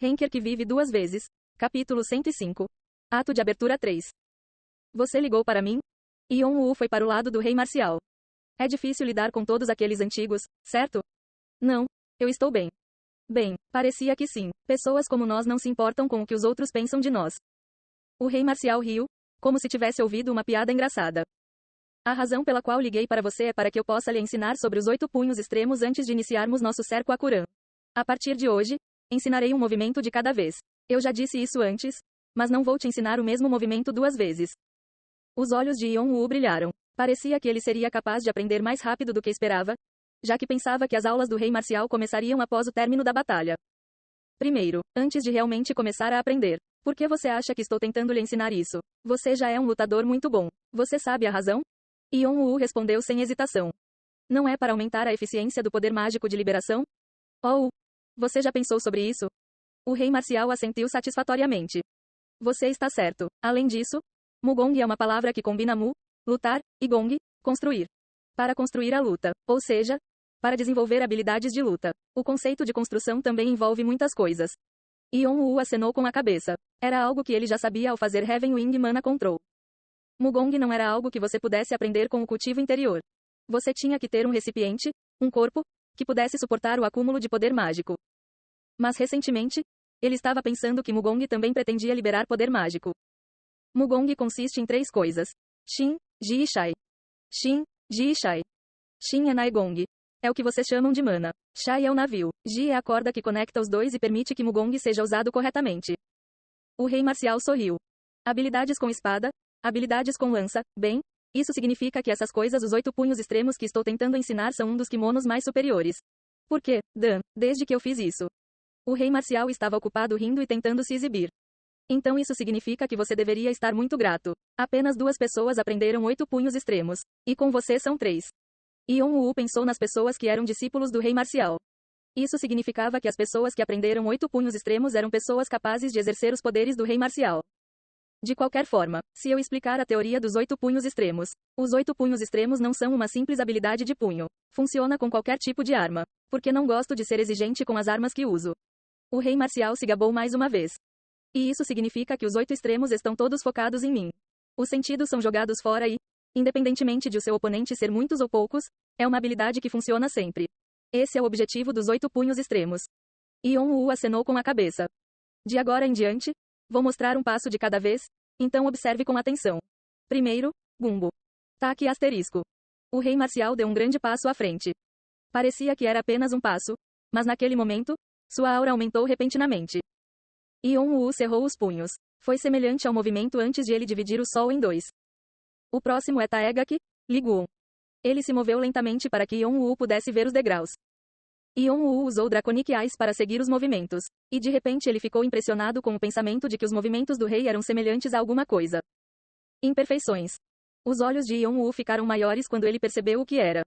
Henker que vive duas vezes. Capítulo 105. Ato de abertura 3. Você ligou para mim? Yon-woo foi para o lado do rei marcial. É difícil lidar com todos aqueles antigos, certo? Não, eu estou bem. Bem, parecia que sim. Pessoas como nós não se importam com o que os outros pensam de nós. O rei marcial riu, como se tivesse ouvido uma piada engraçada. A razão pela qual liguei para você é para que eu possa lhe ensinar sobre os 8 punhos extremos antes de iniciarmos nosso cerco a Kuran. A partir de hoje, ensinarei um movimento de cada vez. Eu já disse isso antes, mas não vou te ensinar o mesmo movimento duas vezes. Os olhos de Yon-woo brilharam. Parecia que ele seria capaz de aprender mais rápido do que esperava, já que pensava que as aulas do rei marcial começariam após o término da batalha. Primeiro, antes de realmente começar a aprender, por que você acha que estou tentando lhe ensinar isso? Você já é um lutador muito bom. Você sabe a razão? Yon-woo respondeu sem hesitação. Não é para aumentar a eficiência do poder mágico de liberação? Oh, você já pensou sobre isso? O rei marcial assentiu satisfatoriamente. Você está certo. Além disso, Mugong é uma palavra que combina mu, lutar, e gong, construir. Para construir a luta, ou seja, para desenvolver habilidades de luta. O conceito de construção também envolve muitas coisas. Yon-woo acenou com a cabeça. Era algo que ele já sabia ao fazer Heaven Wing Mana Control. Mugong não era algo que você pudesse aprender com o cultivo interior. Você tinha que ter um recipiente, um corpo, que pudesse suportar o acúmulo de poder mágico. Mas recentemente, ele estava pensando que Mugong também pretendia liberar poder mágico. Mugong consiste em 3 coisas. Shin, Ji e Shai. Shin, Ji e Shai. Shin é Naegong. É o que vocês chamam de mana. Shai é o navio. Ji é a corda que conecta os dois e permite que Mugong seja usado corretamente. O rei marcial sorriu. Habilidades com espada, habilidades com lança, bem, isso significa que essas coisas, os 8 punhos extremos que estou tentando ensinar, são um dos kimonos mais superiores. Por quê, Dan, desde que eu fiz isso? O rei marcial estava ocupado rindo e tentando se exibir. Então isso significa que você deveria estar muito grato. Apenas 2 pessoas aprenderam 8 punhos extremos. E com você são 3. Yon-woo pensou nas pessoas que eram discípulos do rei marcial. Isso significava que as pessoas que aprenderam 8 punhos extremos eram pessoas capazes de exercer os poderes do rei marcial. De qualquer forma, se eu explicar a teoria dos 8 punhos extremos, os 8 punhos extremos não são uma simples habilidade de punho. Funciona com qualquer tipo de arma. Porque não gosto de ser exigente com as armas que uso. O rei marcial se gabou mais uma vez. E isso significa que os 8 extremos estão todos focados em mim. Os sentidos são jogados fora e, independentemente de o seu oponente ser muitos ou poucos, é uma habilidade que funciona sempre. Esse é o objetivo dos 8 punhos extremos. Yon-woo acenou com a cabeça. De agora em diante, vou mostrar um passo de cada vez, então observe com atenção. Primeiro, Gumbo. Taque asterisco. O rei marcial deu um grande passo à frente. Parecia que era apenas um passo, mas naquele momento, sua aura aumentou repentinamente. Yon-woo cerrou os punhos. Foi semelhante ao movimento antes de ele dividir o sol em 2. O próximo é Taegaki, Liguon. Ele se moveu lentamente para que Yon-woo pudesse ver os degraus. Yon-woo usou Draconic Eyes para seguir os movimentos, e de repente ele ficou impressionado com o pensamento de que os movimentos do rei eram semelhantes a alguma coisa. Imperfeições. Os olhos de Yon-woo ficaram maiores quando ele percebeu o que era.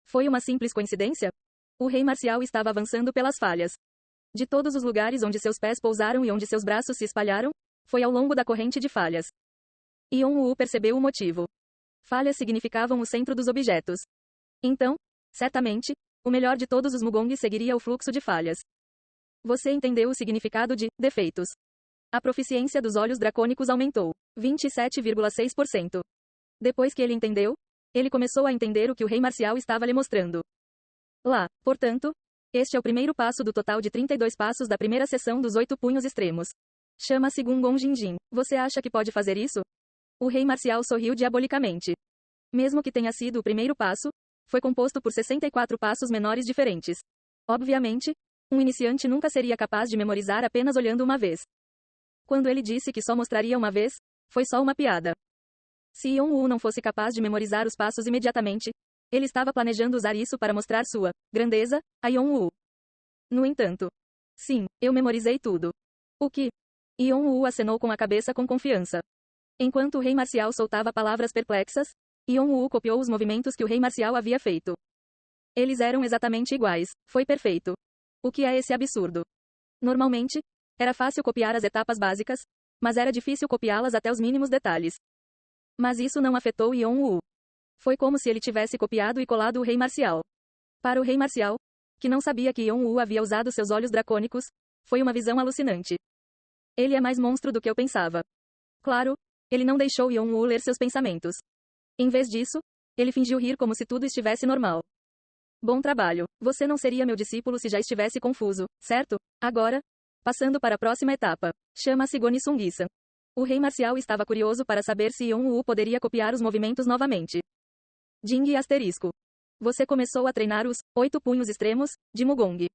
Foi uma simples coincidência? O rei marcial estava avançando pelas falhas. De todos os lugares onde seus pés pousaram e onde seus braços se espalharam, foi ao longo da corrente de falhas. Yon-woo percebeu o motivo. Falhas significavam o centro dos objetos. Então, certamente, o melhor de todos os Mugongs seguiria o fluxo de falhas. Você entendeu o significado de defeitos. A proficiência dos olhos dracônicos aumentou 27,6%. Depois que ele entendeu, ele começou a entender o que o rei marcial estava lhe mostrando. Lá, portanto, este é o primeiro passo do total de 32 passos da primeira seção dos 8 punhos extremos. Chama-se Gungon Jinjin. Você acha que pode fazer isso? O rei marcial sorriu diabolicamente. Mesmo que tenha sido o primeiro passo, foi composto por 64 passos menores diferentes. Obviamente, um iniciante nunca seria capaz de memorizar apenas olhando uma vez. Quando ele disse que só mostraria uma vez, foi só uma piada. Se Yon-woo não fosse capaz de memorizar os passos imediatamente, ele estava planejando usar isso para mostrar sua grandeza a Yon-woo. No entanto, sim, eu memorizei tudo. O que? Yon-woo acenou com a cabeça com confiança. Enquanto o rei marcial soltava palavras perplexas, Yon-woo copiou os movimentos que o rei marcial havia feito. Eles eram exatamente iguais. Foi perfeito. O que é esse absurdo? Normalmente, era fácil copiar as etapas básicas, mas era difícil copiá-las até os mínimos detalhes. Mas isso não afetou Yon-woo. Foi como se ele tivesse copiado e colado o rei marcial. Para o rei marcial, que não sabia que Yon-woo havia usado seus olhos dracônicos, Foi uma visão alucinante. Ele é mais monstro do que eu pensava. Claro, ele não deixou Yeon-woo ler seus pensamentos. Em vez disso, ele fingiu rir como se tudo estivesse normal. Bom trabalho. Você não seria meu discípulo se já estivesse confuso, certo? Agora, passando para a próxima etapa. Chama-se Goni Sung-san. O rei marcial estava curioso para saber se Yeon-woo poderia copiar os movimentos novamente. Jing asterisco. Você começou a treinar os 8 punhos extremos de Mugong.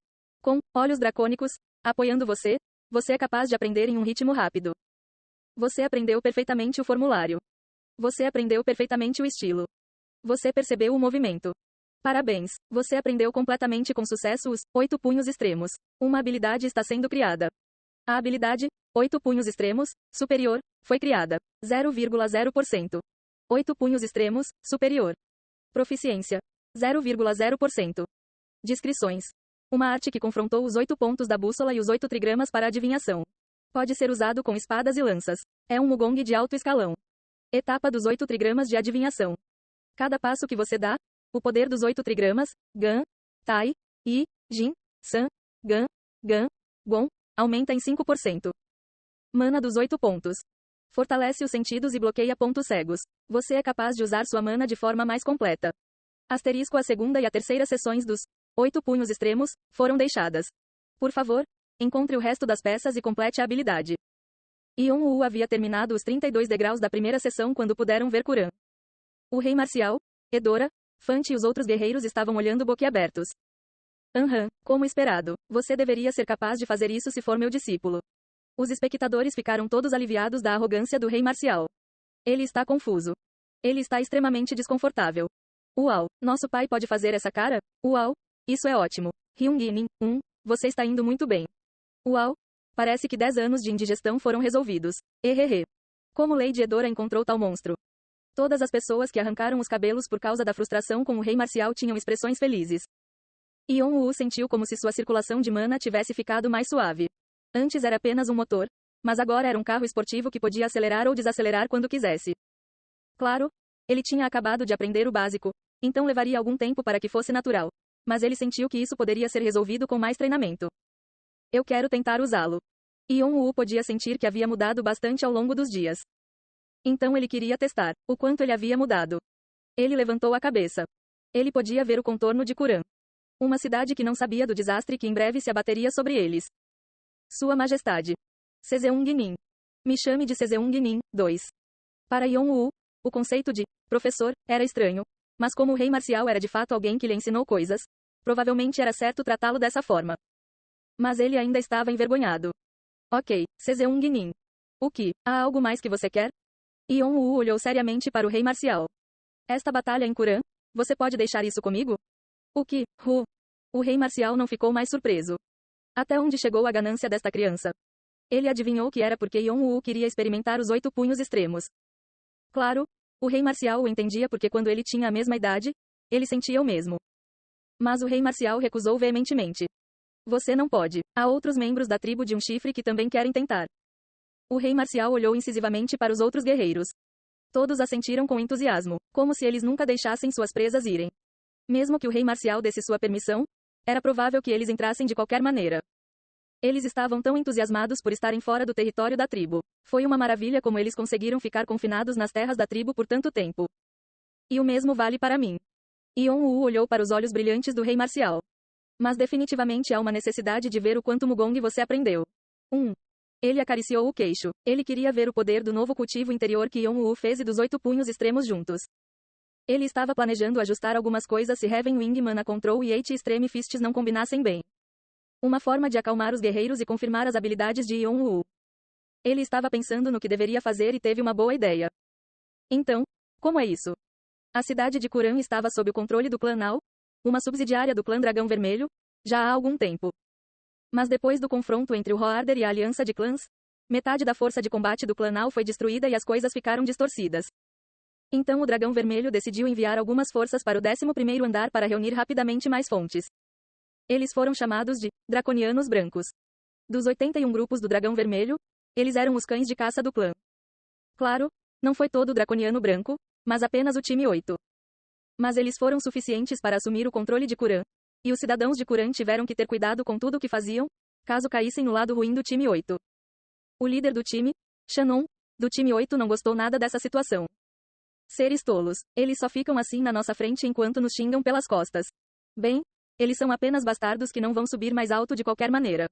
Com olhos dracônicos, apoiando você, você é capaz de aprender em um ritmo rápido. Você aprendeu perfeitamente o formulário. Você aprendeu perfeitamente o estilo. Você percebeu o movimento. Parabéns, você aprendeu completamente com sucesso os 8 punhos extremos. Uma habilidade está sendo criada. A habilidade 8 punhos extremos, superior, foi criada. 0,0%. 8 punhos extremos, superior. Proficiência. 0,0%. Descrições. Uma arte que confrontou os 8 pontos da bússola e os 8 trigramas para adivinhação. Pode ser usado com espadas e lanças. É um Mugong de alto escalão. Etapa dos 8 trigramas de adivinhação. Cada passo que você dá, o poder dos 8 trigramas, Gan, Tai, I, Jin, San, Gan, Gon, aumenta em 5%. Mana dos 8 pontos. Fortalece os sentidos e bloqueia pontos cegos. Você é capaz de usar sua mana de forma mais completa. Asterisco a segunda e a terceira sessões dos 8 punhos extremos foram deixadas. Por favor, encontre o resto das peças e complete a habilidade. Yeon-woo havia terminado os 32 degraus da primeira sessão quando puderam ver Kuran. O rei marcial, Edora, Fante e os outros guerreiros estavam olhando boquiabertos. Como esperado, você deveria ser capaz de fazer isso se for meu discípulo. Os espectadores ficaram todos aliviados da arrogância do rei marcial. Ele está confuso. Ele está extremamente desconfortável. Uau, nosso pai pode fazer essa cara? Uau, isso é ótimo. Hyung-in, você está indo muito bem. Uau, parece que 10 anos de indigestão foram resolvidos. Ehehe. Como Lady Edora encontrou tal monstro? Todas as pessoas que arrancaram os cabelos por causa da frustração com o rei marcial tinham expressões felizes. Yeon-woo sentiu como se sua circulação de mana tivesse ficado mais suave. Antes era apenas um motor, mas agora era um carro esportivo que podia acelerar ou desacelerar quando quisesse. Claro, ele tinha acabado de aprender o básico, então levaria algum tempo para que fosse natural. Mas ele sentiu que isso poderia ser resolvido com mais treinamento. Eu quero tentar usá-lo. Yeon-woo podia sentir que havia mudado bastante ao longo dos dias. Então ele queria testar o quanto ele havia mudado. Ele levantou a cabeça. Ele podia ver o contorno de Kuran. Uma cidade que não sabia do desastre que em breve se abateria sobre eles. Sua Majestade. Seseung-nin. Me chame de Seseung-nin, 2. Para Yeon-woo, o conceito de professor era estranho, mas como o rei marcial era de fato alguém que lhe ensinou coisas, provavelmente era certo tratá-lo dessa forma. Mas ele ainda estava envergonhado. Ok, Seseung-nin. O que? Há algo mais que você quer? Yeon-woo olhou seriamente para o rei marcial. Esta batalha em Kuran? Você pode deixar isso comigo? O que? O rei marcial não ficou mais surpreso. Até onde chegou a ganância desta criança? Ele adivinhou que era porque Yeon-woo queria experimentar os 8 punhos extremos. Claro, o rei marcial o entendia porque quando ele tinha a mesma idade, ele sentia o mesmo. Mas o rei marcial recusou veementemente. Você não pode. Há outros membros da tribo de um chifre que também querem tentar. O rei marcial olhou incisivamente para os outros guerreiros. Todos assentiram com entusiasmo, como se eles nunca deixassem suas presas irem. Mesmo que o rei marcial desse sua permissão, era provável que eles entrassem de qualquer maneira. Eles estavam tão entusiasmados por estarem fora do território da tribo. Foi uma maravilha como eles conseguiram ficar confinados nas terras da tribo por tanto tempo. E o mesmo vale para mim. Yeon-woo olhou para os olhos brilhantes do rei marcial. Mas definitivamente há uma necessidade de ver o quanto Mugong você aprendeu. Ele acariciou o queixo. Ele queria ver o poder do novo cultivo interior que Yeon-woo fez e dos 8 punhos extremos juntos. Ele estava planejando ajustar algumas coisas se Heaven Wing Mana Control e Eight Extreme Fists não combinassem bem. Uma forma de acalmar os guerreiros e confirmar as habilidades de Yeon-woo. Ele estava pensando no que deveria fazer e teve uma boa ideia. Então, como é isso? A cidade de Kuran estava sob o controle do clã Nao, uma subsidiária do clã Dragão Vermelho, já há algum tempo. Mas depois do confronto entre o Hoarder e a aliança de clãs, metade da força de combate do clã Nao foi destruída e as coisas ficaram distorcidas. Então o Dragão Vermelho decidiu enviar algumas forças para o 11º andar para reunir rapidamente mais fontes. Eles foram chamados de Draconianos Brancos. Dos 81 grupos do Dragão Vermelho, eles eram os cães de caça do clã. Claro, não foi todo o Draconiano Branco, mas apenas o time 8. Mas eles foram suficientes para assumir o controle de Kuran, e os cidadãos de Kuran tiveram que ter cuidado com tudo o que faziam, caso caíssem no lado ruim do time 8. O líder do time, Shannon, do time 8 não gostou nada dessa situação. Seres tolos, eles só ficam assim na nossa frente enquanto nos xingam pelas costas. Bem, eles são apenas bastardos que não vão subir mais alto de qualquer maneira.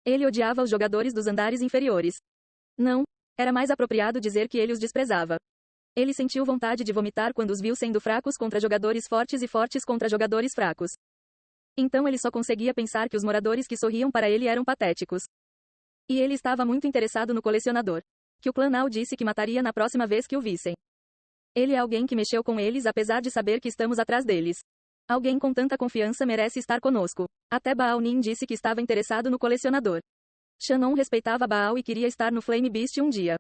Ele odiava os jogadores dos andares inferiores. Não, era mais apropriado dizer que ele os desprezava. Ele sentiu vontade de vomitar quando os viu sendo fracos contra jogadores fortes e fortes contra jogadores fracos. Então ele só conseguia pensar que os moradores que sorriam para ele eram patéticos. E ele estava muito interessado no colecionador, que o clã Nau disse que mataria na próxima vez que o vissem. Ele é alguém que mexeu com eles apesar de saber que estamos atrás deles. Alguém com tanta confiança merece estar conosco. Até Baal Nin disse que estava interessado no colecionador. Shannon respeitava Baal e queria estar no Flame Beast um dia.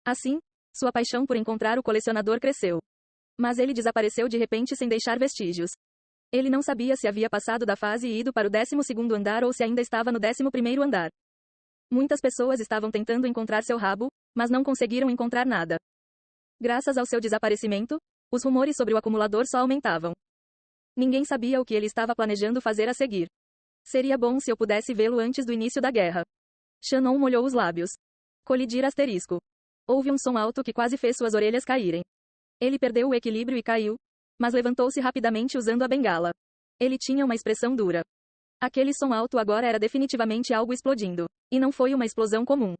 Assim, sua paixão por encontrar o colecionador cresceu. Mas ele desapareceu de repente sem deixar vestígios. Ele não sabia se havia passado da fase e ido para o 12º andar ou se ainda estava no 11º andar. Muitas pessoas estavam tentando encontrar seu rabo, mas não conseguiram encontrar nada. Graças ao seu desaparecimento, os rumores sobre o acumulador só aumentavam. Ninguém sabia o que ele estava planejando fazer a seguir. Seria bom se eu pudesse vê-lo antes do início da guerra. Shannon molhou os lábios. Colidir asterisco. Houve um som alto que quase fez suas orelhas caírem. Ele perdeu o equilíbrio e caiu, mas levantou-se rapidamente usando a bengala. Ele tinha uma expressão dura. Aquele som alto agora era definitivamente algo explodindo. E não foi uma explosão comum.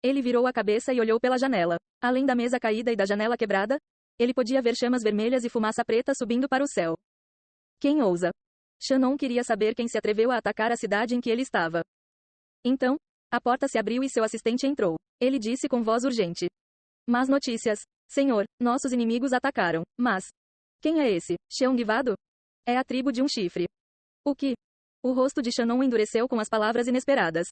Ele virou a cabeça e olhou pela janela. Além da mesa caída e da janela quebrada, ele podia ver chamas vermelhas e fumaça preta subindo para o céu. Quem ousa? Shannon queria saber quem se atreveu a atacar a cidade em que ele estava. Então, a porta se abriu e seu assistente entrou. Ele disse com voz urgente. Más notícias, senhor, nossos inimigos atacaram, mas... Quem é esse? Cheongvado? É a tribo de um chifre. O que? O rosto de Shannon endureceu com as palavras inesperadas.